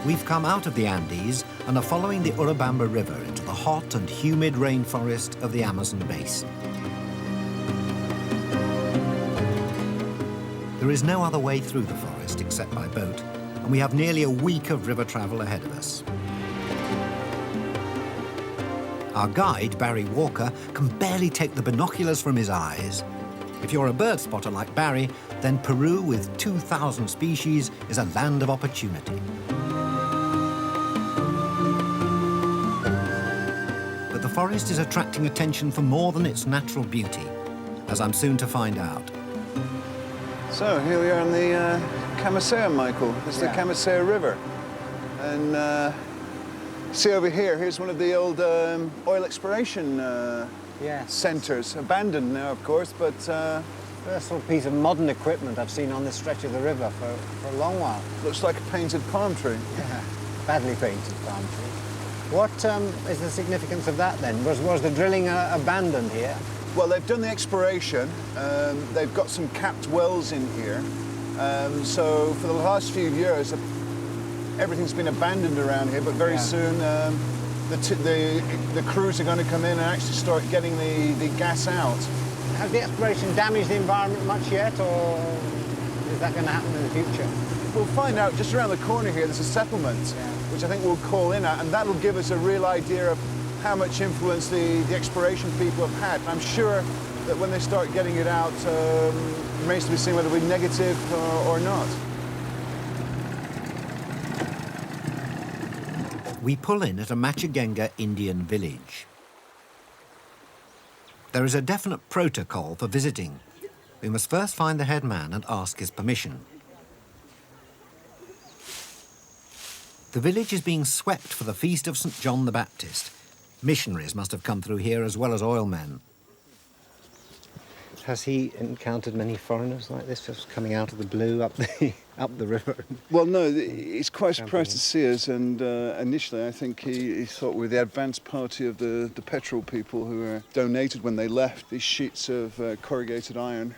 We've come out of the Andes and are following the Urubamba River into the hot and humid rainforest of the Amazon basin. There is no other way through the forest except by boat, and we have nearly a week of river travel ahead of us. Our guide, Barry Walker, can barely take the binoculars from his eyes. If you're a bird spotter like Barry, then Peru with 2,000 species is a land of opportunity. But the forest is attracting attention for more than its natural beauty, as I'm soon to find out. So here we are on the Camisea, Michael. This is the Camisea River. And see over here, here's one of the old oil exploration centres. Abandoned now, of course, but... First sort of piece of modern equipment I've seen on this stretch of the river for a long while. Looks like a painted palm tree. Yeah, badly painted palm tree. What is the significance of that then? Was the drilling abandoned here? Well, they've done the exploration. They've got some capped wells in here. So for the last few years, everything's been abandoned around here, but very soon the crews are going to come in and actually start getting the gas out. Has the exploration damaged the environment much yet, or is that going to happen in the future? We'll find out. Just around the corner here, there's a settlement, which I think we'll call in at, and that'll give us a real idea of how much influence the exploration people have had. I'm sure that when they start getting it out, it remains to be seen whether it'll be negative or not. We pull in at a Machigenga Indian village. There is a definite protocol for visiting. We must first find the head man and ask his permission. The village is being swept for the feast of St. John the Baptist. Missionaries must have come through here as well as oilmen. Has he encountered many foreigners like this, just coming out of the blue up the river? Well, no, he's quite surprised to see us, and initially I think he thought we were the advance party of the petrol people who were donated when they left these sheets of corrugated iron.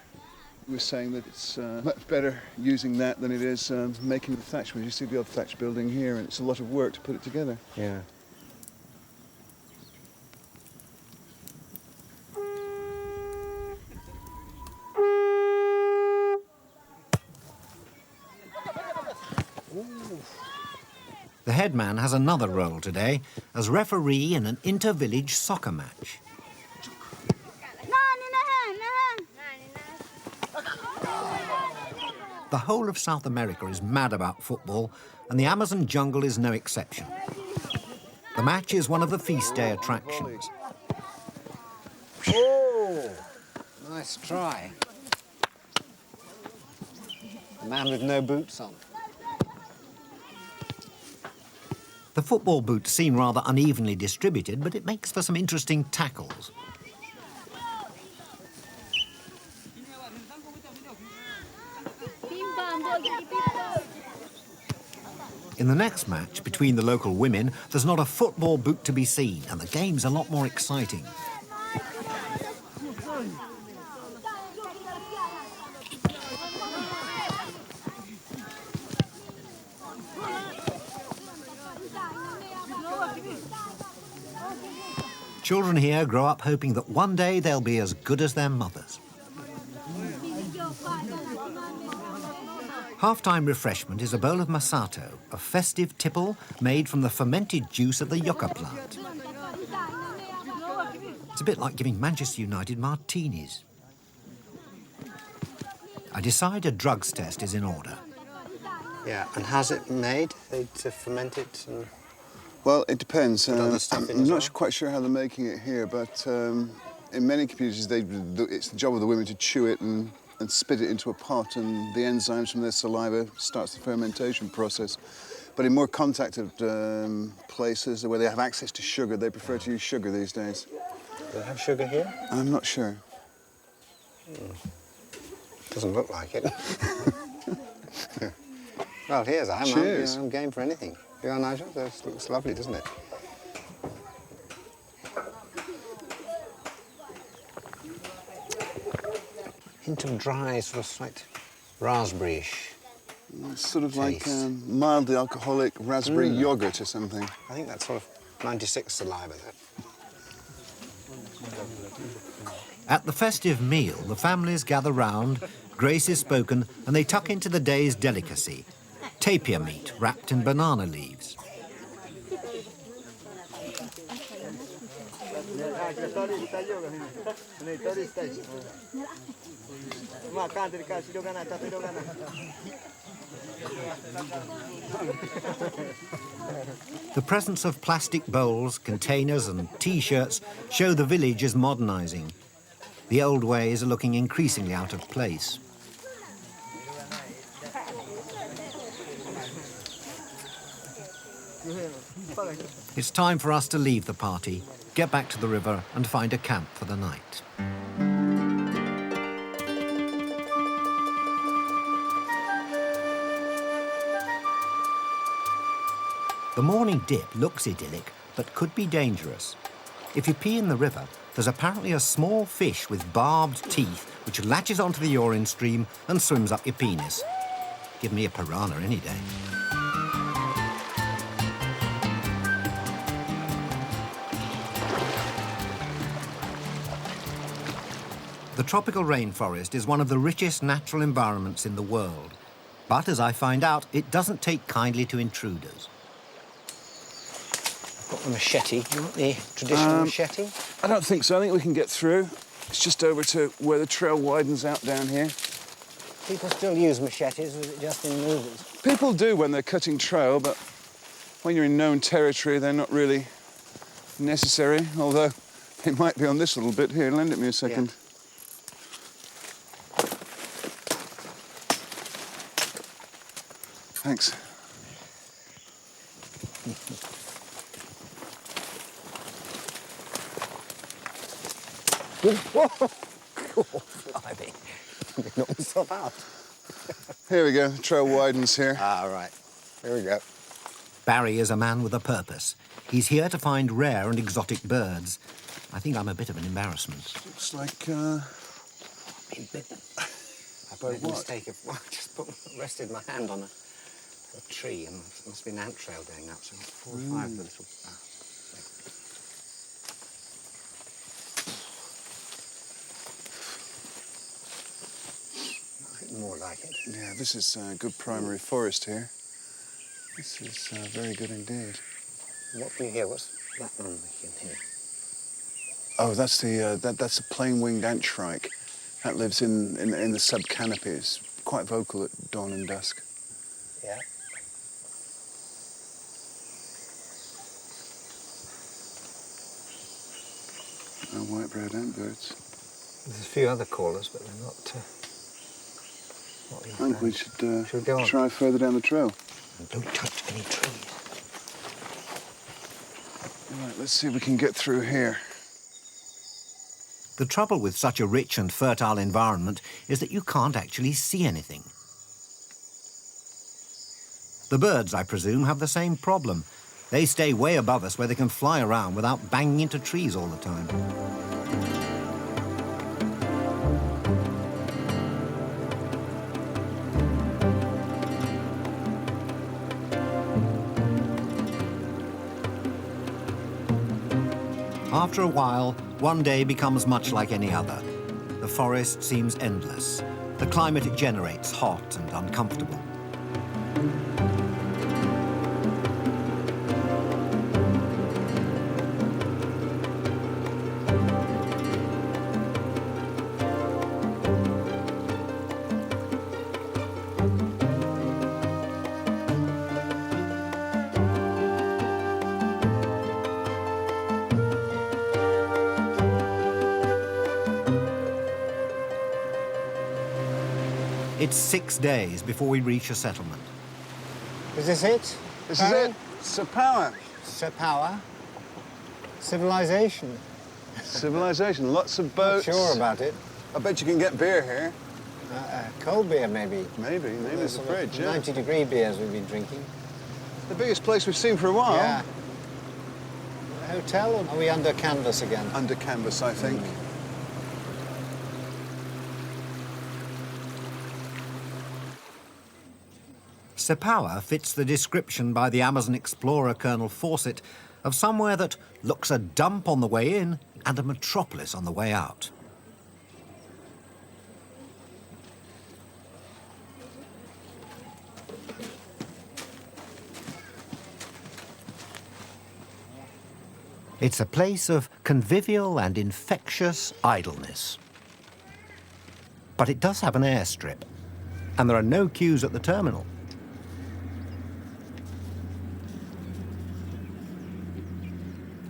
He was saying that it's much better using that than it is making the thatch. When you see the old thatch building here, and it's a lot of work to put it together. Yeah. The headman has another role today as referee in an inter-village soccer match. The whole of South America is mad about football, and the Amazon jungle is no exception. The match is one of the feast day attractions. Oh, nice try. A man with no boots on. The football boots seem rather unevenly distributed, but it makes for some interesting tackles. In the next match, between the local women, there's not a football boot to be seen, and the game's a lot more exciting. Children here grow up hoping that one day they'll be as good as their mothers. Half-time refreshment is a bowl of masato, a festive tipple made from the fermented juice of the yucca plant. It's a bit like giving Manchester United martinis. I decide a drugs test is in order. Yeah, and how's it made? They to ferment it and... Well, it depends. I'm not quite sure how they're making it here, but in many communities, it's the job of the women to chew it and spit it into a pot, and the enzymes from their saliva starts the fermentation process. But in more contacted places where they have access to sugar, they prefer to use sugar these days. Do they have sugar here? I'm not sure. Doesn't look like it. Well, here's I'm game for anything. You are, Nigel? This looks lovely, doesn't it? Hint of dry, sort of slight raspberry-ish It's sort of like Taste. mildly alcoholic raspberry yogurt or something. I think that's sort of 96 saliva there. At the festive meal, the families gather round, grace is spoken, and they tuck into the day's delicacy, tapir meat wrapped in banana leaves. The presence of plastic bowls, containers and T-shirts show the village is modernising. The old ways are looking increasingly out of place. It's time for us to leave the party, get back to the river and find a camp for the night. The morning dip looks idyllic, but could be dangerous. If you pee in the river, there's apparently a small fish with barbed teeth which latches onto the urine stream and swims up your penis. Give me a piranha any day. The tropical rainforest is one of the richest natural environments in the world. But as I find out, it doesn't take kindly to intruders. Got the machete. You want the traditional machete? I don't think so. I think we can get through. It's just over to where the trail widens out down here. People still use machetes, or is it just in movies? People do when they're cutting trail, but when you're in known territory, they're not really necessary, although it might be on this little bit here. Lend it me a second. Yeah. Thanks. Blimey. Knock myself out. Here we go. The trail widens here. Ah, right. Here we go. Barry is a man with a purpose. He's here to find rare and exotic birds. I think I'm a bit of an embarrassment. Looks like, I've made a what? mistake of, well, I just rested my hand on a tree and there must be an ant trail going up, so 4 or 5 of the little... More like it. Yeah, this is good primary forest here. This is very good indeed. What can you hear? What's that one we can hear? Oh, that's the that's a plain-winged ant shrike. That lives in the subcanopy. It's quite vocal at dawn and dusk. Yeah. No white-browed antbirds. There's a few other callers, but they're not. I think we should we go on? try further down the trail. And don't touch any trees. Right, let's see if we can get through here. The trouble with such a rich and fertile environment is that you can't actually see anything. The birds, I presume, have the same problem. They stay way above us where they can fly around without banging into trees all the time. After a while, one day becomes much like any other. The forest seems endless. The climate it generates hot and uncomfortable. It's 6 days before we reach a settlement. Is this it? This is it. Sapawa. Sepawa. Civilization. Civilization. Lots of boats. Not sure about it. I bet you can get beer here. Cold beer, maybe. Maybe there's a fridge, yeah. 90-degree beers we've been drinking. The biggest place we've seen for a while. Yeah. A hotel, or are we under canvas again? Under canvas, I think. Sepawa fits the description by the Amazon explorer Colonel Fawcett of somewhere that looks a dump on the way in and a metropolis on the way out. It's a place of convivial and infectious idleness. But it does have an airstrip, and there are no queues at the terminal.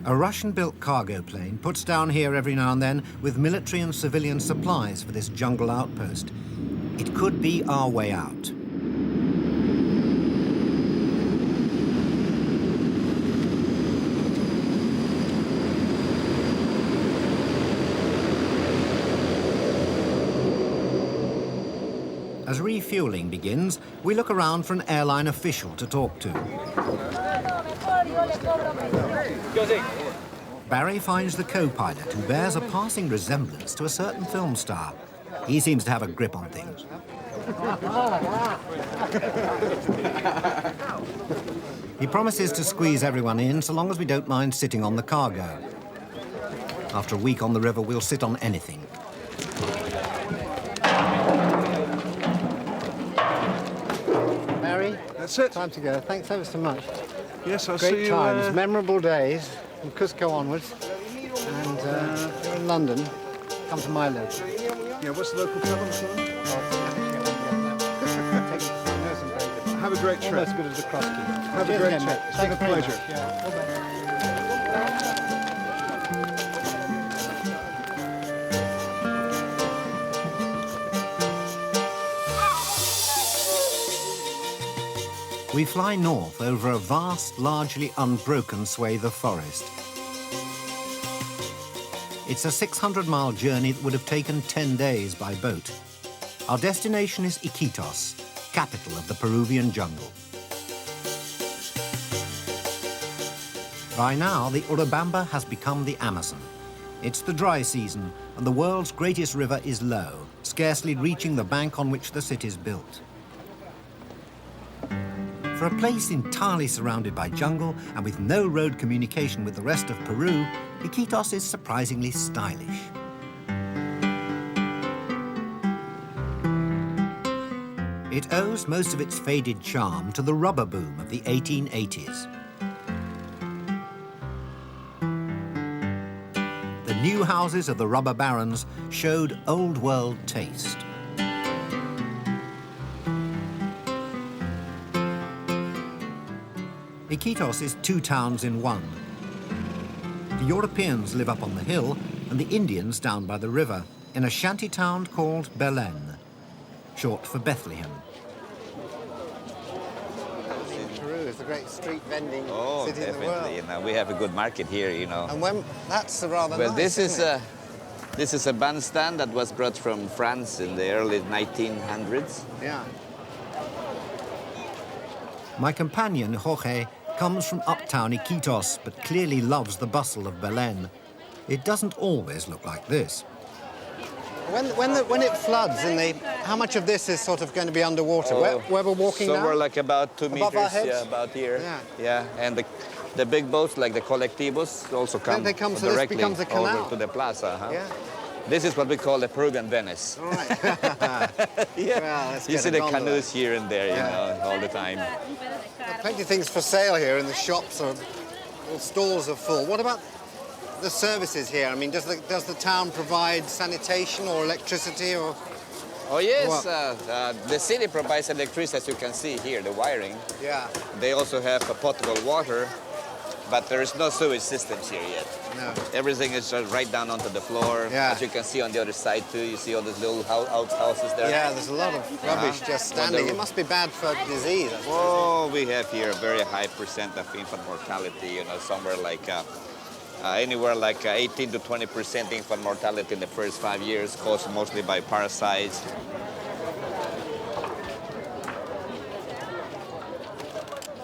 A Russian-built cargo plane puts down here every now and then with military and civilian supplies for this jungle outpost. It could be our way out. As refueling begins, we look around for an airline official to talk to. Barry finds the co-pilot, who bears a passing resemblance to a certain film star. He seems to have a grip on things. He promises to squeeze everyone in so long as we don't mind sitting on the cargo. After a week on the river, we'll sit on anything. That's it. Time to go. Thanks ever so much. Yes, I'll see Great you. times, memorable days from Cusco onwards. And you're in London, come to my local. Yeah, what's the local club? Have a great trip. Almost as good as the cross key. Have a great trip. It's been a pleasure. Yeah, all the best. We fly north over a vast, largely unbroken swathe of forest. It's a 600-mile journey that would have taken 10 days by boat. Our destination is Iquitos, capital of the Peruvian jungle. By now, the Urubamba has become the Amazon. It's the dry season, and the world's greatest river is low, scarcely reaching the bank on which the city's built. For a place entirely surrounded by jungle and with no road communication with the rest of Peru, Iquitos is surprisingly stylish. It owes most of its faded charm to the rubber boom of the 1880s. The new houses of the rubber barons showed old-world taste. Iquitos is two towns in one. The Europeans live up on the hill and the Indians down by the river in a shanty town called Belén, short for Bethlehem. Peru is the great street vending city in the world. Definitely. You know, we have a good market here, you know. And when that's rather Well, nice, this is a bandstand that was brought from France in the early 1900s. Yeah. My companion, Jorge, comes from uptown Iquitos, but clearly loves the bustle of Belén. It doesn't always look like this. When it floods, how much of this is sort of going to be underwater? Where we're walking now? Somewhere like about 2 Above our meters, heads? yeah, about here. Yeah. Yeah, and the big boats like the colectivos also come They come, so this directly becomes a canal. over to the plaza. Huh? Yeah. This is what we call the Peruvian Venice. All right. Yeah. Well, let's You get see a the gondola. canoes here and there, you know, all the time. Plenty of things for sale here, and the shops are, all stalls are full. What about the services here? I mean, does the town provide sanitation or electricity or? Oh yes, What? the city provides electricity, as you can see here, the wiring. Yeah. They also have potable water, but there is no sewage systems here yet. No. Everything is just right down onto the floor. Yeah. As you can see on the other side too, you see all those little houses there. Yeah, there's a lot of rubbish just standing. It must be bad for disease. I suppose. Oh, we have here a very high percent of infant mortality, you know, somewhere like anywhere like 18 to 20% infant mortality in the first 5 years, caused mostly by parasites.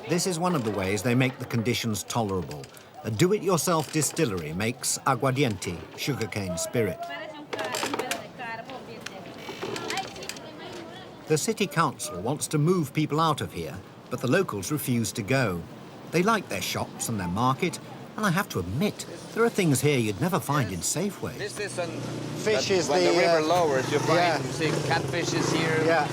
This is one of the ways they make the conditions tolerable. A do-it-yourself distillery makes aguardiente, sugarcane spirit. The city council wants to move people out of here, but the locals refuse to go. They like their shops and their market, and I have to admit, there are things here you'd never find in Safeways. This is When the river lowers, you find yeah. see catfishes here, Yeah.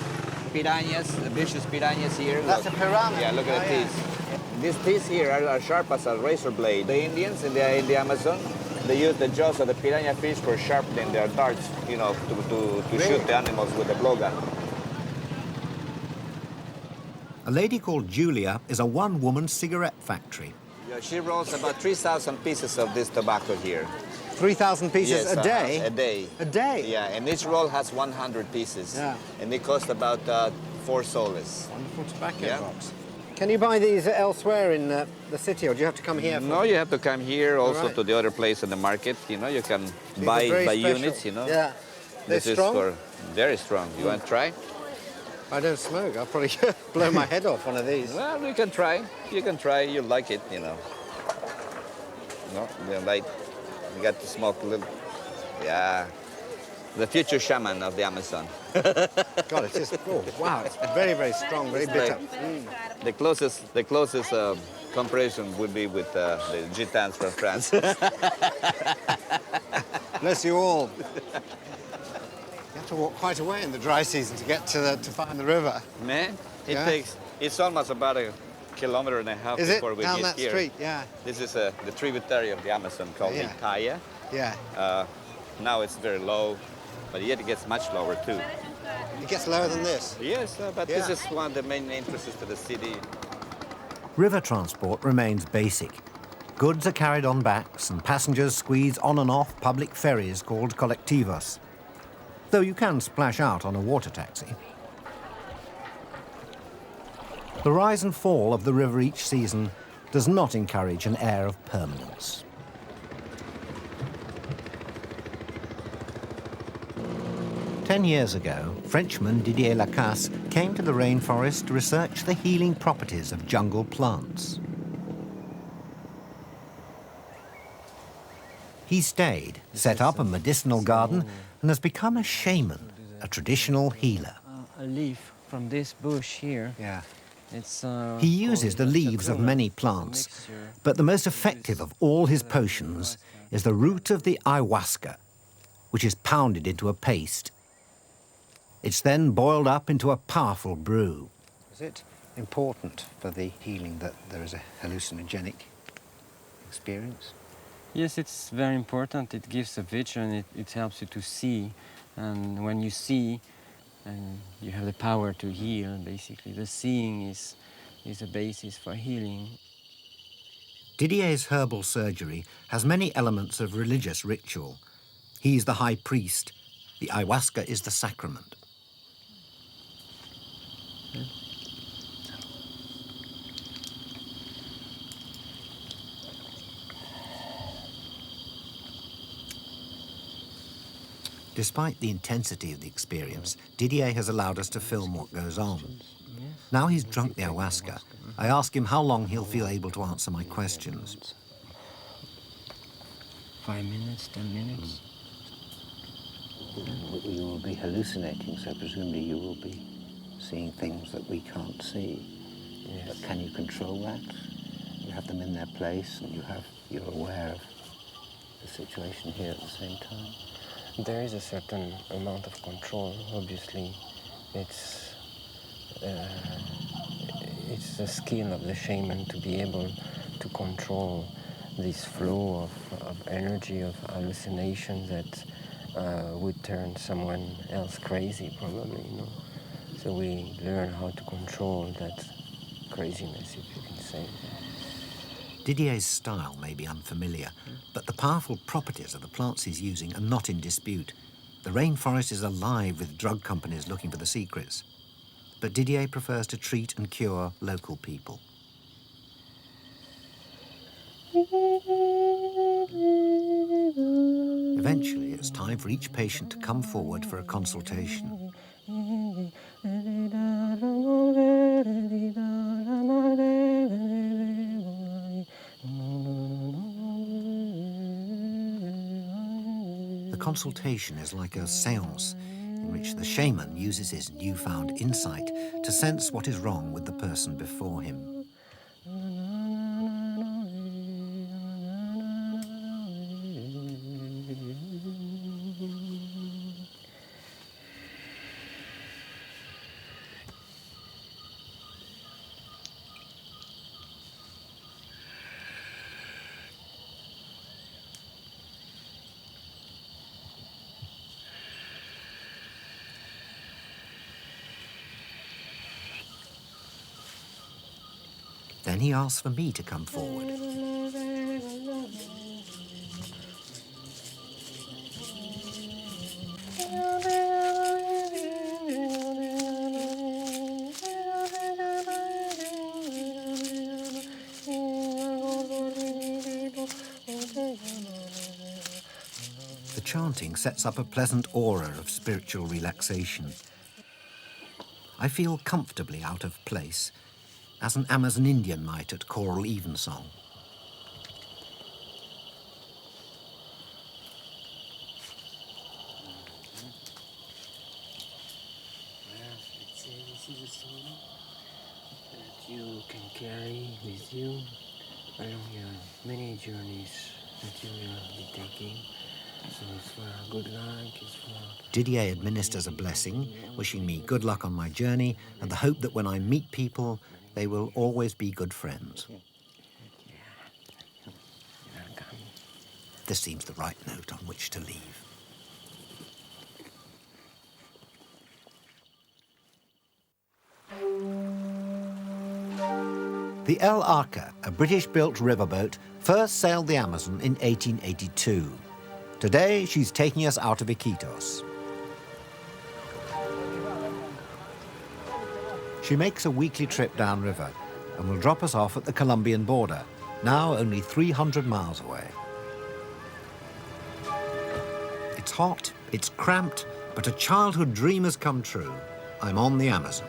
piranhas, the vicious piranhas here. That's Look. a piranha. Yeah, look at the teeth. These teeth here are sharp as a razor blade. The Indians in the Amazon, they use the jaws of the piranha fish for sharpening their darts, you know, to shoot the animals with a blowgun. A lady called Julia is a one-woman cigarette factory. Yeah, she rolls about 3,000 pieces of this tobacco here. 3,000 pieces Yes, a day? A day. A day? Yeah, and each roll has 100 pieces. Yeah. And it costs about 4 soles. Wonderful tobacco Yeah. box. Can you buy these elsewhere in the city, or do you have to come here? No, you have to come here also Right. to the other place in the market. You know, you can These are buy very special. units, you know. Yeah. They're This strong? is very strong. You want to try? I don't smoke. I'll probably blow my head off one of these. Well, you can try. You can try. You'll like it, you know. No, they're light. You got to smoke a little. Yeah. The future shaman of the Amazon. God, it's just, oh, wow, it's very, very strong, very It's bitter. like- The closest comparison would be with the gitans from France. Bless you all. You have to walk quite a way in the dry season to get to find the river. Man, Yeah. it's almost about a kilometer and a half Is it? before we Down get that here. street, yeah. This is the tributary of the Amazon called Yeah. Icaya. Yeah. Now it's very low, but yet it gets much lower too. It gets lower than this. Yes, but Yeah. this is one of the main entrances to the city. River transport remains basic. Goods are carried on backs and passengers squeeze on and off public ferries called colectivos. Though you can splash out on a water taxi. The rise and fall of the river each season does not encourage an air of permanence. 10 years ago, Frenchman Didier Lacasse came to the rainforest to research the healing properties of jungle plants. He stayed, set up a medicinal garden, and has become a shaman, a traditional healer. A leaf from this bush here. Yeah. It's, He uses the leaves of many plants, but the most effective of all his potions is the root of the ayahuasca, which is pounded into a paste. It's then boiled up into a powerful brew. Is it important for the healing that there is a hallucinogenic experience? Yes, it's very important. It gives a vision. It helps you to see, and when you see, and you have the power to heal. Basically, the seeing is a basis for healing. Didier's herbal surgery has many elements of religious ritual. He's the high priest. The ayahuasca is the sacrament. Despite the intensity of the experience, Didier has allowed us to film what goes on. Now he's drunk the ayahuasca, I ask him how long he'll feel able to answer my questions. 5 minutes, 10 minutes. You will be hallucinating, so presumably you will be seeing things that we can't see. Yes. But can you control that? You have them in their place, and you're aware of the situation here at the same time. There is a certain amount of control. Obviously, it's the skill of the shaman to be able to control this flow of energy, of hallucination that would turn someone else crazy, probably, you know. So we learn how to control that craziness, if you can say. Didier's style may be unfamiliar, but the powerful properties of the plants he's using are not in dispute. The rainforest is alive with drug companies looking for the secrets. But Didier prefers to treat and cure local people. Eventually, it's time for each patient to come forward for a consultation. The consultation is like a séance. in which the shaman uses his newfound insight to sense what is wrong with the person before him. Then he asks for me to come forward. The chanting sets up a pleasant aura of spiritual relaxation. I feel comfortably out of place, as an Amazon Indian might at choral evensong. This is a song that you can carry with you along your many journeys that you will be taking. So it's for good luck, it's for... Didier administers a blessing, wishing me good luck on my journey and the hope that when I meet people, they will always be good friends. This seems the right note on which to leave. The El Arca, a British-built riverboat, first sailed the Amazon in 1882. Today, she's taking us out of Iquitos. She makes a weekly trip downriver and will drop us off at the Colombian border, now only 300 miles away. It's hot, it's cramped, but a childhood dream has come true. I'm on the Amazon.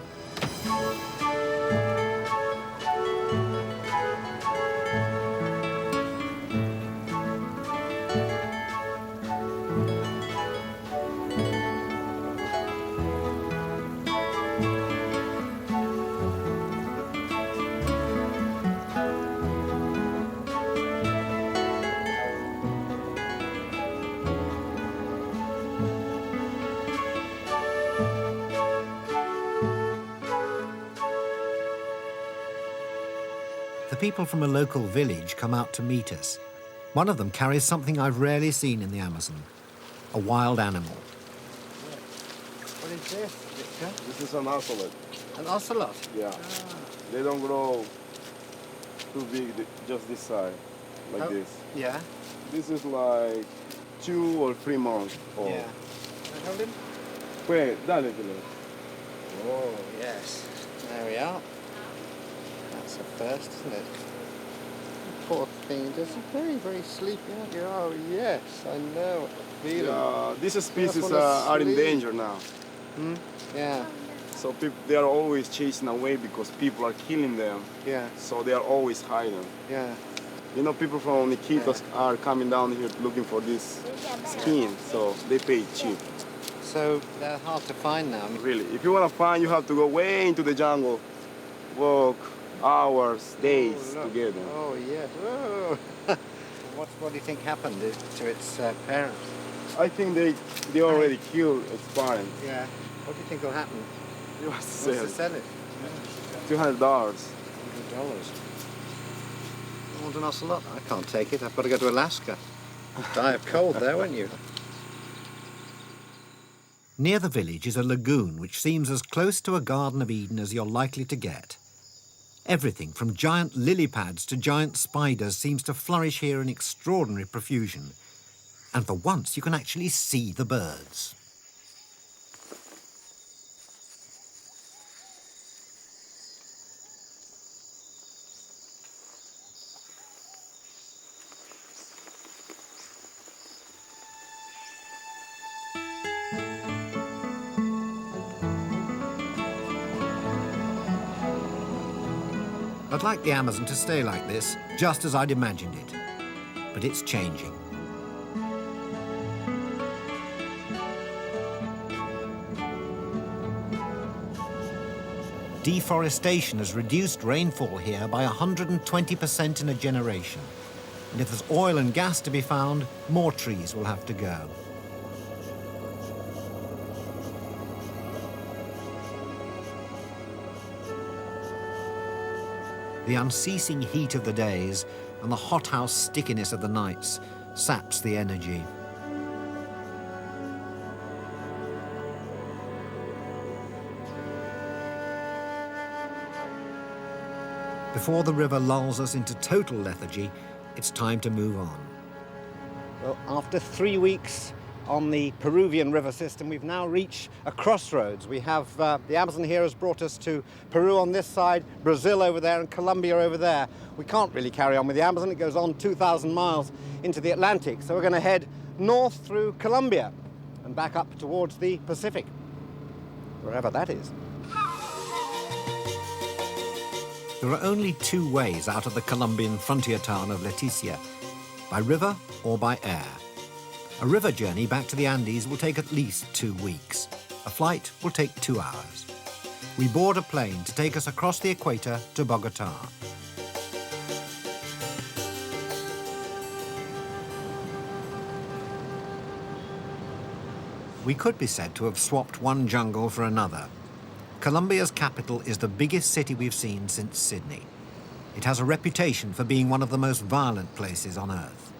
The people from a local village come out to meet us. One of them carries something I've rarely seen in the Amazon, a wild animal. What is this, Victor? This is an ocelot. An ocelot? Yeah. They don't grow too big, just this size, like this. Yeah. This is like 2 or 3 months old. Yeah. Can I hold him? Wait, dale, Philip. Oh, yes. There we are. That's a first, isn't it? Poor thing, just very, very sleepy, aren't you? Oh, yes, I know what the feeling. Yeah, these species wanna are in sleep. danger now. Hmm? Yeah, So they are always chasing away because people are killing them. yeah, So they are always hiding. yeah. You know, people from Iquitos are coming down here looking for this skin, so they pay cheap. So they're hard to find now. I mean, Really, if you want to find, you have to go way into the jungle, walk hours, days look. to get them. Oh, yes. Oh. What do you think happened to its parents? I think they already killed its parents. Yeah. What do you think will happen? You must What's sell to sell it? $200. $100. I want an ocelot. I can't take it. I've got to go to Alaska. Die of cold there, won't you? Near the village is a lagoon which seems as close to a Garden of Eden as you're likely to get. Everything from giant lily pads to giant spiders seems to flourish here in extraordinary profusion. And for once, you can actually see the birds. I'd like the Amazon to stay like this, just as I'd imagined it. But it's changing. Deforestation has reduced rainfall here by 120% in a generation. And if there's oil and gas to be found, more trees will have to go. The unceasing heat of the days and the hothouse stickiness of the nights saps the energy. Before the river lulls us into total lethargy, it's time to move on. Well, after 3 weeks on the Peruvian river system, we've now reached a crossroads. We have the Amazon here has brought us to Peru on this side, Brazil over there, and Colombia over there. We can't really carry on with the Amazon. It goes on 2,000 miles into the Atlantic. So we're going to head north through Colombia and back up towards the Pacific, wherever that is. There are only two ways out of the Colombian frontier town of Leticia, by river or by air. A river journey back to the Andes will take at least 2 weeks. A flight will take 2 hours. We board a plane to take us across the equator to Bogota. We could be said to have swapped one jungle for another. Colombia's capital is the biggest city we've seen since Sydney. It has a reputation for being one of the most violent places on Earth.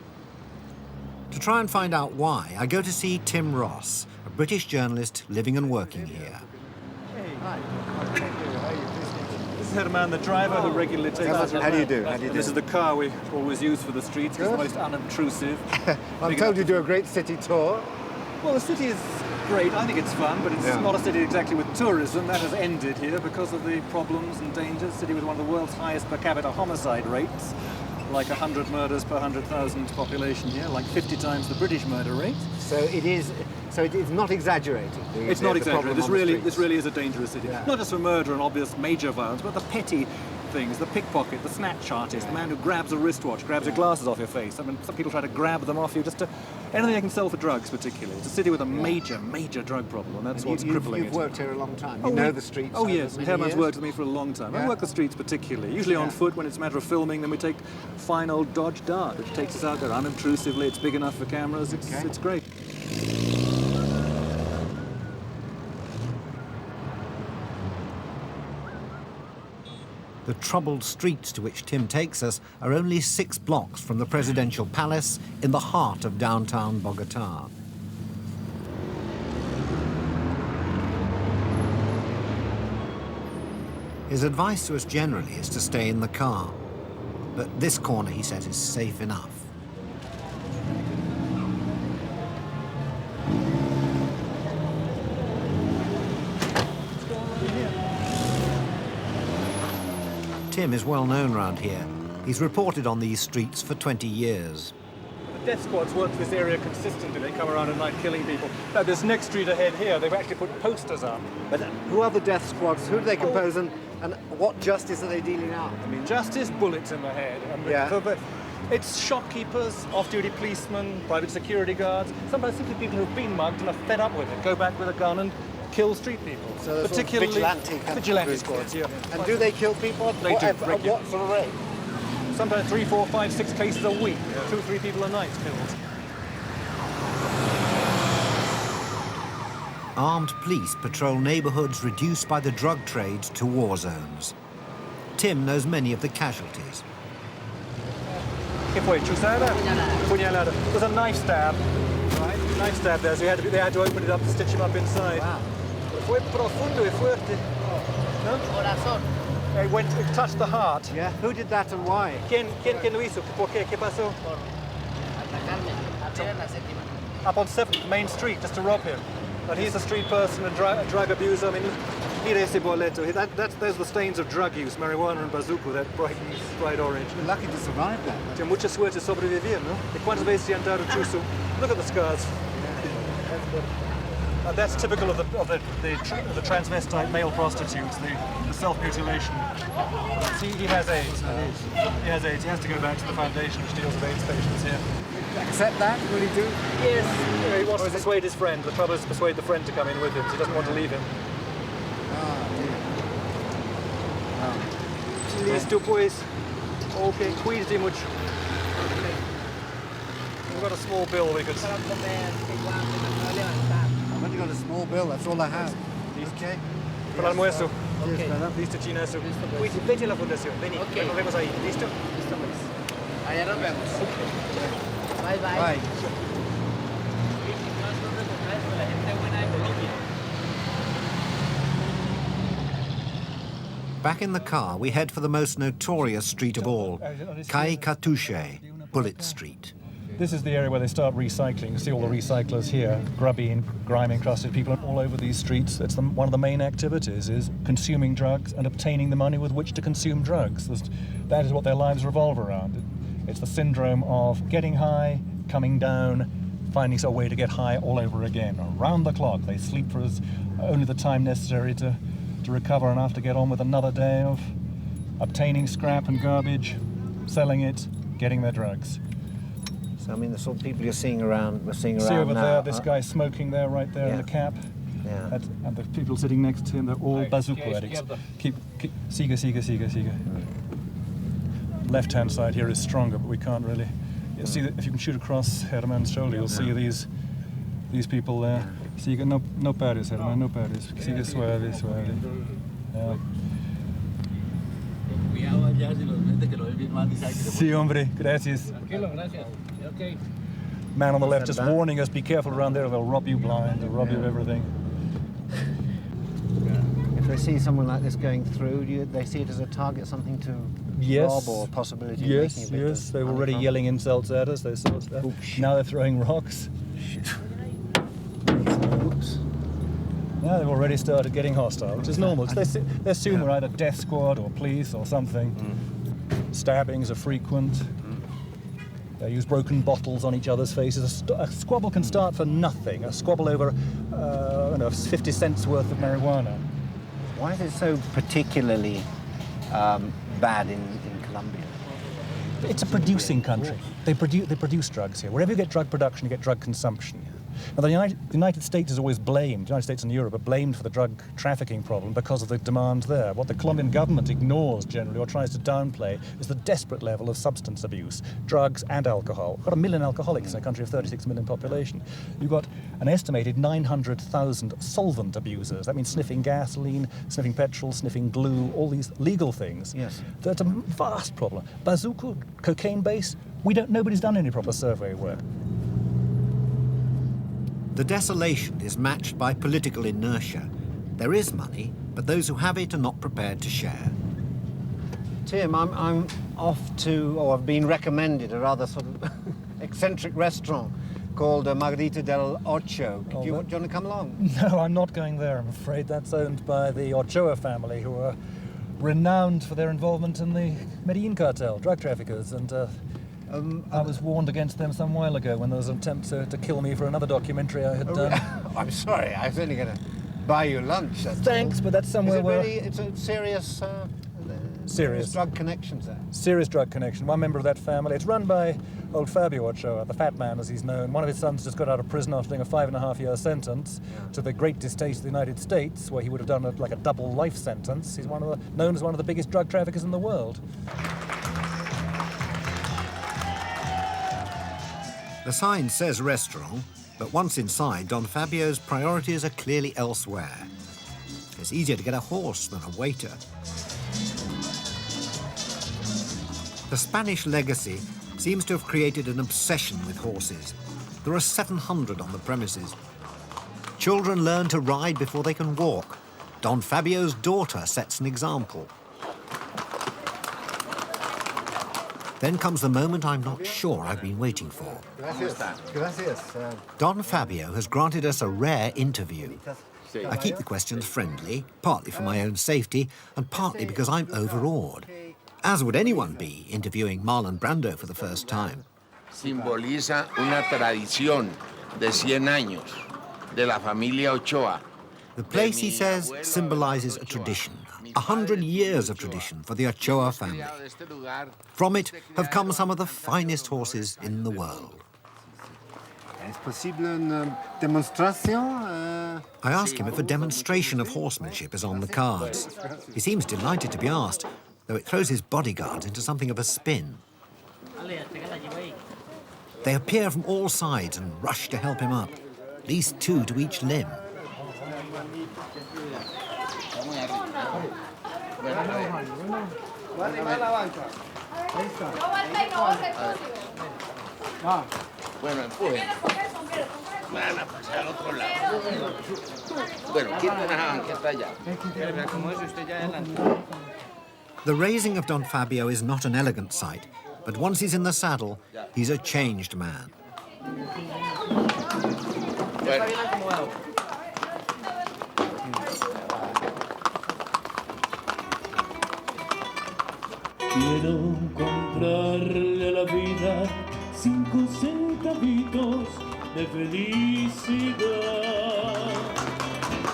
To try and find out why, I go to see Tim Ross, a British journalist living and working here. This is Herman, the driver who regularly takes us. How do you do? This is the car we always use for the streets. It's the most unobtrusive. I'm told you do a great city tour. Well, the city is great. I think it's fun, but it's not a city exactly with tourism. That has ended here because of the problems and dangers. A city with one of the world's highest per capita homicide rates. Like 100 murders per 100,000 population here, like 50 times the British murder rate. So it is not exaggerated. It's not exaggerated. This really is a dangerous city. Yeah. Not just for murder and obvious major violence, but the petty things, the pickpocket, the snatch artist, the man who grabs a wristwatch, grabs your glasses off your face. I mean, some people try to grab them off you anything they can sell for drugs, particularly. It's a city with a major drug problem, and that's what's crippling it. You've worked here a long time. You know the streets. Oh yes, Herman's worked with me for a long time. I work the streets particularly, usually on foot when it's a matter of filming. Then we take fine old Dodge Dart, which takes us out there unobtrusively. It's big enough for cameras. It's great. The troubled streets to which Tim takes us are only 6 blocks from the presidential palace in the heart of downtown Bogota. His advice to us generally is to stay in the car, but this corner, he says, is safe enough. Tim is well known around here. He's reported on these streets for 20 years. The death squads work this area consistently. They come around at night killing people. Now, this next street ahead here, they've actually put posters up. But who are the death squads? Who do they compose, and what justice are they dealing out? I mean, justice, bullets in the head. It's shopkeepers, off-duty policemen, private security guards, sometimes simply people who've been mugged and are fed up with it, go back with a gun and kill street people. So particularly vigilante squads. Yeah. And do they kill people? They do. What sort of rate? Sometimes 3, 4, 5, 6 cases a week. 2 or 3 people a night killed. Armed police patrol neighbourhoods reduced by the drug trade to war zones. Tim knows many of the casualties. Puñalada. It was a knife stab. Right? Knife stab there, so they had to open it up to stitch him up inside. Wow. Fue profundo y fuerte. No? It touched the heart. Yeah. Who did that and why? ¿Quién lo hizo? ¿Por qué? ¿Qué pasó? Up on 7th Main Street, just to rob him. And he's a street person and a drug abuser. I mean, mire ese boleto. Those are the stains of drug use, marijuana and bazuco, that bright orange. You're lucky to survive that. Tiene mucha suerte sobrevivir, ¿no? ¿De cuántas veces se han dado chuzo? Look at the scars. And that's typical of the transvestite male prostitutes, the self-mutilation. See, he has AIDS. He has AIDS. He has to go back to the foundation which deals with AIDS patients here. Accept that? Will he do? Yes. He wants to persuade his friend. The trouble is to persuade the friend to come in with him. So he doesn't want to leave him. Listo, pues. Okay, cuídate mucho. We've got a small bill we could... I've only got a small bill, that's all I have. Okay. Para el almuerzo. Cheers, brother. Listo, chinazo. Vete a la fundación. Vení, nos vemos ahí. ¿Listo? Listo, pues. Allá nos vemos. Bye, bye. Bye. Back in the car, we head for the most notorious street of all, Calle Cartouche, Bullet Street. This is the area where they start recycling. You see all the recyclers here, grubby and grime-encrusted people all over these streets. It's one of the main activities is consuming drugs and obtaining the money with which to consume drugs. That is what their lives revolve around. It's the syndrome of getting high, coming down, finding a way to get high all over again. Around the clock, they sleep for only the time necessary to recover enough to get on with another day of obtaining scrap and garbage, selling it, getting their drugs. So, I mean, the sort of people you're seeing around, See over there, this guy smoking there, right there in the cap. Yeah. And the people sitting next to him, they're all bazooka addicts. Keep, siga. Left-hand side here is stronger, but we can't really... You'll see that if you can shoot across Herman's shoulder, you'll see these people there. Siga, no pares, Herman, no pares. Siga suave. Sí, hombre, gracias. Okay. Man on the left just warning us, be careful around there, they'll rob you blind, they'll rob you of everything. If they see someone like this going through, they see it as a target, something to rob or possibility of making a bit Yes, of they were money already from? yelling insults at us, they saw stuff. Now they're throwing rocks. Oops. Now they've already started getting hostile, which is normal. They assume we're either death squad or police or something. Stabbings are frequent. They use broken bottles on each other's faces. A squabble can start for nothing. A squabble over 50 cents worth of marijuana. Why is it so particularly bad in Colombia? It's a producing country. They produce drugs here. Wherever you get drug production, you get drug consumption. Now, the United States is always blamed, the United States and Europe are blamed for the drug trafficking problem because of the demand there. What the Colombian government ignores generally or tries to downplay is the desperate level of substance abuse, drugs and alcohol. We've got 1 million alcoholics in a country of 36 million population. You've got an estimated 900,000 solvent abusers. That means sniffing gasoline, sniffing petrol, sniffing glue, all these legal things. Yes. That's a vast problem. Bazooka, cocaine base, nobody's done any proper survey work. The desolation is matched by political inertia. There is money, but those who have it are not prepared to share. Tim, I'm off to, or I've been recommended a rather sort of eccentric restaurant called Margarita del Ocho. Do you want to come along? No, I'm not going there, I'm afraid. That's owned by the Ochoa family, who are renowned for their involvement in the Medellin cartel, drug traffickers, and I was warned against them some while ago when there was an attempt to kill me for another documentary I had done. I'm sorry, I was only going to buy you lunch. Thanks, but that's somewhere where... It's a serious... Serious drug connections there. Serious drug connection. One member of that family. It's run by old Fabio Ochoa, the fat man as he's known. One of his sons just got out of prison after doing a 5.5-year sentence to the great distaste of the United States, where he would have done like a double life sentence. He's known as one of the biggest drug traffickers in the world. The sign says restaurant, but once inside, Don Fabio's priorities are clearly elsewhere. It's easier to get a horse than a waiter. The Spanish legacy seems to have created an obsession with horses. There are 700 on the premises. Children learn to ride before they can walk. Don Fabio's daughter sets an example. Then comes the moment I'm not sure I've been waiting for. Gracias. Don Fabio has granted us a rare interview. I keep the questions friendly, partly for my own safety, and partly because I'm overawed. As would anyone be interviewing Marlon Brando for the first time. Simboliza una tradición de 100 años de la familia Ochoa. The place, he says, symbolizes a tradition, 100 years of tradition for the Ochoa family. From it have come some of the finest horses in the world. I ask him if a demonstration of horsemanship is on the cards. He seems delighted to be asked, though it throws his bodyguards into something of a spin. They appear from all sides and rush to help him up, at least 2 to each limb. Bueno, empujen. Van a pasar al otro lado. Bueno, quiten a banqueta allá. The raising of Don Fabio is not an elegant sight, but once he's in the saddle, he's a changed man. Quiero comprarle a la vida 5 centavitos de felicidad.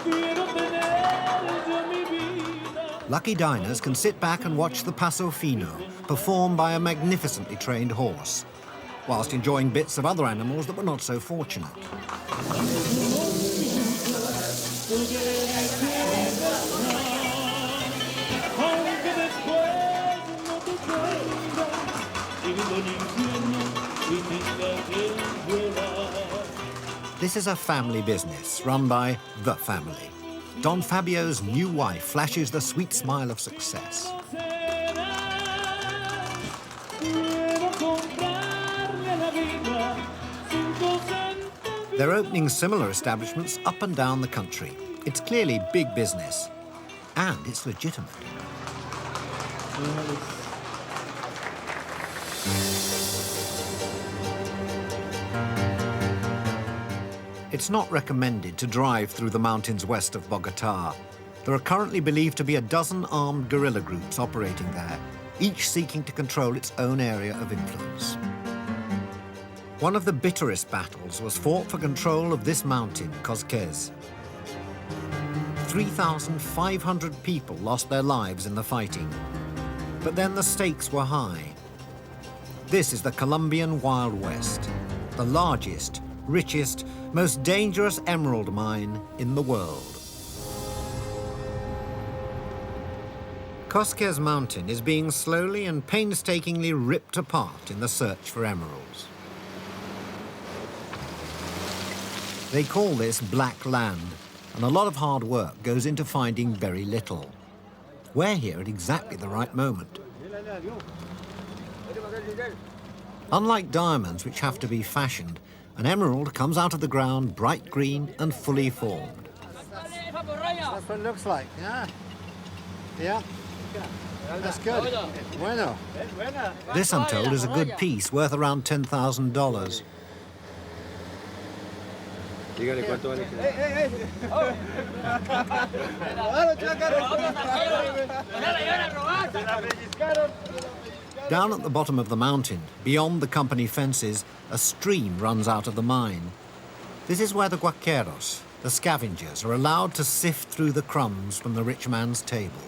Quiero tener yo mi vida. Lucky diners can sit back and watch the Paso Fino, performed by a magnificently trained horse, whilst enjoying bits of other animals that were not so fortunate. This is a family business run by the family. Don Fabio's new wife flashes the sweet smile of success. They're opening similar establishments up and down the country. It's clearly big business, and it's legitimate. It's not recommended to drive through the mountains west of Bogotá. There are currently believed to be a dozen armed guerrilla groups operating there, each seeking to control its own area of influence. One of the bitterest battles was fought for control of this mountain, Cosquez. 3,500 people lost their lives in the fighting. But then the stakes were high. This is the Colombian Wild West, the largest, richest, most dangerous emerald mine in the world. Cosquez Mountain is being slowly and painstakingly ripped apart in the search for emeralds. They call this black land, and a lot of hard work goes into finding very little. We're here at exactly the right moment. Unlike diamonds, which have to be fashioned, an emerald comes out of the ground bright green and fully formed. That's what it looks like, yeah. Yeah. That's good. Bueno. This, I'm told, is a good piece worth around $10,000. Down at the bottom of the mountain, beyond the company fences, a stream runs out of the mine. This is where the guaqueros, the scavengers, are allowed to sift through the crumbs from the rich man's table.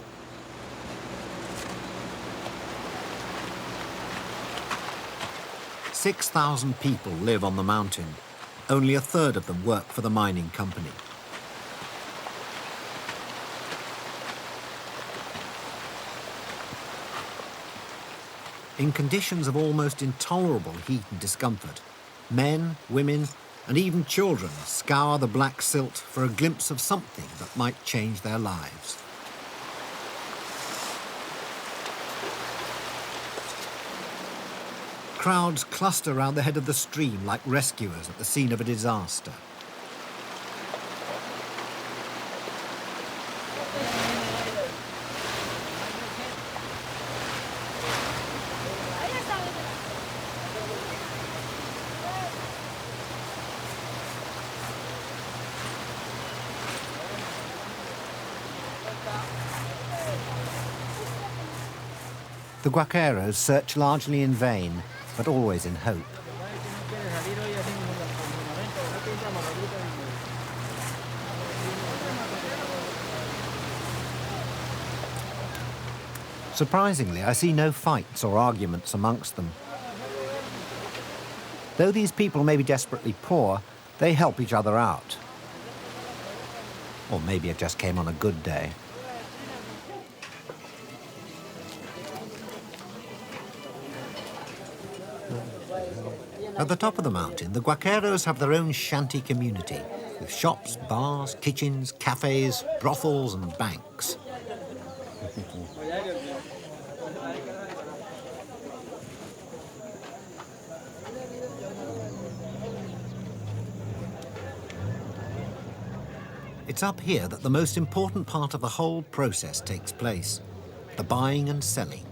"6,000 people live on the mountain. Only a third of them work for the mining company. In conditions of almost intolerable heat and discomfort, men, women, and even children scour the black silt for a glimpse of something that might change their lives. Crowds cluster around the head of the stream like rescuers at the scene of a disaster. The guaqueros search largely in vain, but always in hope. Surprisingly, I see no fights or arguments amongst them. Though these people may be desperately poor, they help each other out. Or maybe it just came on a good day. At the top of the mountain, the Guaqueros have their own shanty community, with shops, bars, kitchens, cafes, brothels and banks. It's up here that the most important part of the whole process takes place, the buying and selling.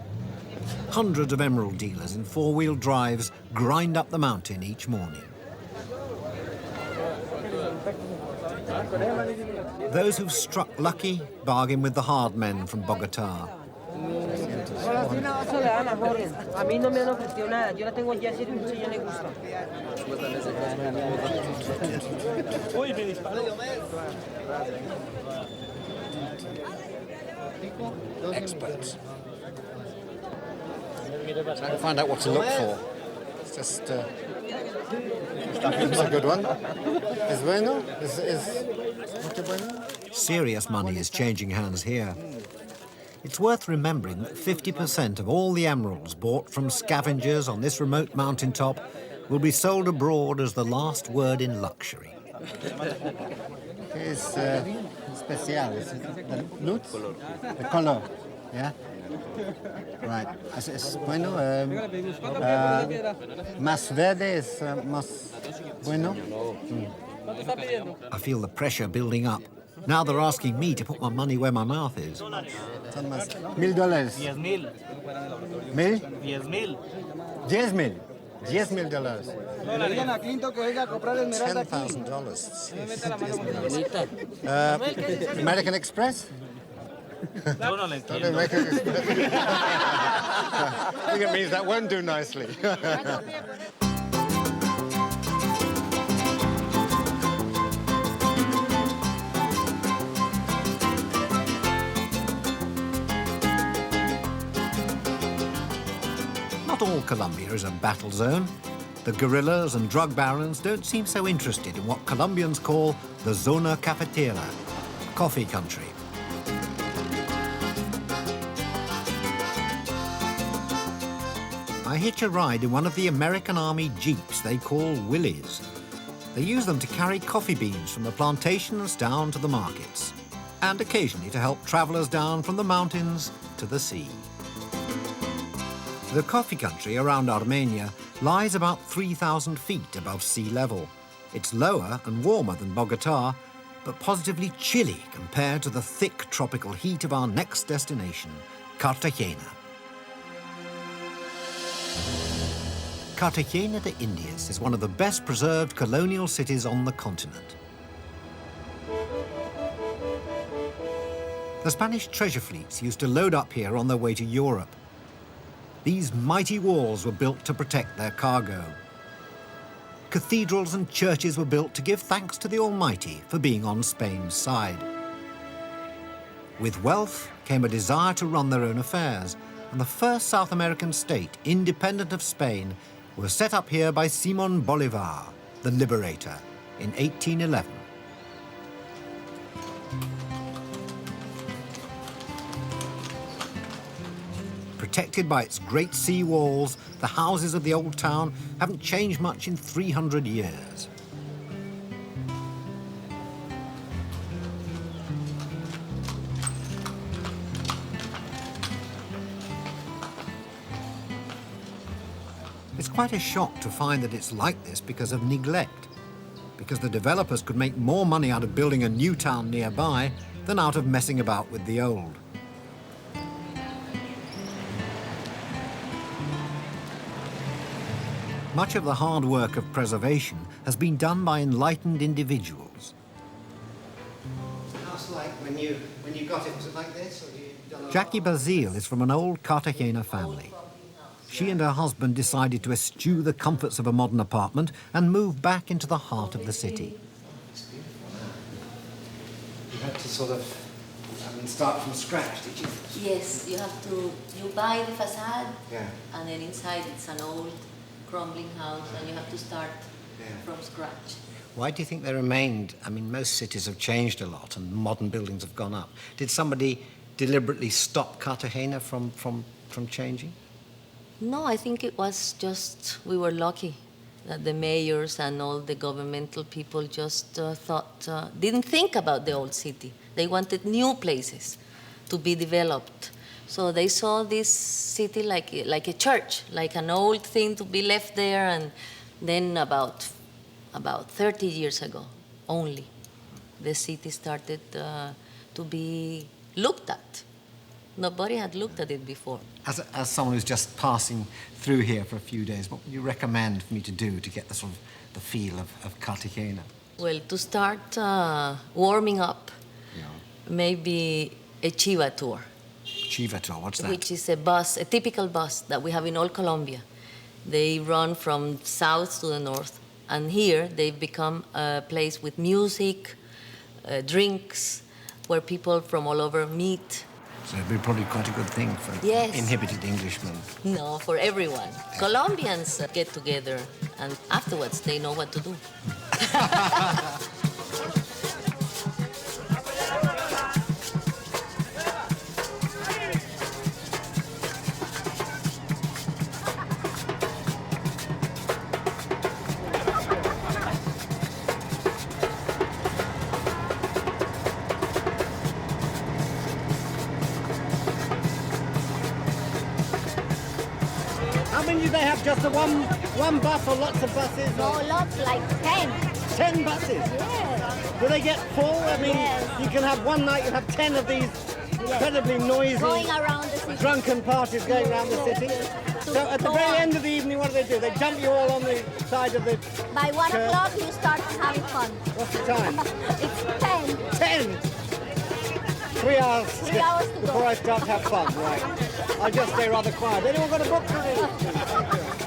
Hundreds of emerald dealers in four-wheel drives grind up the mountain each morning. Those who've struck lucky bargain with the hard men from Bogota. Experts. Trying to find out what to look for. It's just it's a good one. Es bueno? Is not bueno? Serious money is changing hands here. It's worth remembering that 50% of all the emeralds bought from scavengers on this remote mountaintop will be sold abroad as the last word in luxury. It's special. Is it the luz? The color. Yeah? Right. Es bueno. Más verde es más bueno. I feel the pressure building up. Now they're asking me to put my money where my mouth is. $1,000. $10,000. ¿Mil? $10,000. $10,000. $10,000. American Express? Yo no le entiendo. American Express. I think it means that won't do nicely. Not all Colombia is a battle zone. The guerrillas and drug barons don't seem so interested in what Colombians call the zona cafetera, coffee country. I hitch a ride in one of the American Army jeeps they call Willies. They use them to carry coffee beans from the plantations down to the markets, and occasionally to help travellers down from the mountains to the sea. The coffee country around Armenia lies about 3,000 feet above sea level. It's lower and warmer than Bogota, but positively chilly compared to the thick tropical heat of our next destination, Cartagena. Cartagena de Indias is one of the best preserved colonial cities on the continent. The Spanish treasure fleets used to load up here on their way to Europe. These mighty walls were built to protect their cargo. Cathedrals and churches were built to give thanks to the Almighty for being on Spain's side. With wealth came a desire to run their own affairs, and the first South American state, independent of Spain, was set up here by Simón Bolívar, the liberator, in 1811. Protected by its great sea walls, the houses of the old town haven't changed much in 300 years. It's quite a shock to find that it's like this because of neglect, because the developers could make more money out of building a new town nearby than out of messing about with the old. Much of the hard work of preservation has been done by enlightened individuals. House like when you got it, was it like this? Or you done Jackie Basile is from an old Cartagena family. She and her husband decided to eschew the comforts of a modern apartment and move back into the heart of the city. It's beautiful. You had to sort of start from scratch, did you? Yes, you have to, you buy the facade, Yeah. and then inside it's an old crumbling house, and you have to start from scratch. Why do you think they remained? I mean, most cities have changed a lot and modern buildings have gone up. Did somebody deliberately stop Cartagena from changing? No, I think it was just we were lucky that the mayors and all the governmental people just didn't think about the old city. They wanted new places to be developed. So they saw this city like a church, like an old thing to be left there. And then about 30 years ago only, the city started to be looked at. Nobody had looked at it before. As someone who's just passing through here for a few days, what would you recommend for me to do to get the sort of the feel of Cartagena? Well, to start warming up, maybe a Chiva tour. Chiva tour, what's that? Which is a typical bus that we have in all Colombia. They run from south to the north, and here they've become a place with music, drinks, where people from all over meet. So it'd be probably quite a good thing for inhibited Englishmen. No, for everyone. Colombians get together, and afterwards they know what to do. 1 bus or lots of buses? No, lots, like 10. 10 buses? Yes. Do they get full? I mean, you can have one night, you have 10 of these incredibly noisy, going around the city. Drunken parties going around the city. So at the very end of the evening, what do? They jump you all on the side of the By 1 o'clock, you start having fun. What's the time? It's 10. 10? 3 hours, 3 hours to before go. I start to have fun, right. I'll just stay rather quiet. Anyone got a book to read?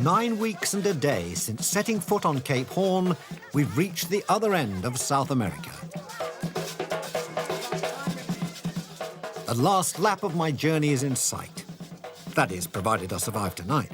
9 weeks and a day since setting foot on Cape Horn, we've reached the other end of South America. The last lap of my journey is in sight. That is, provided I survive tonight.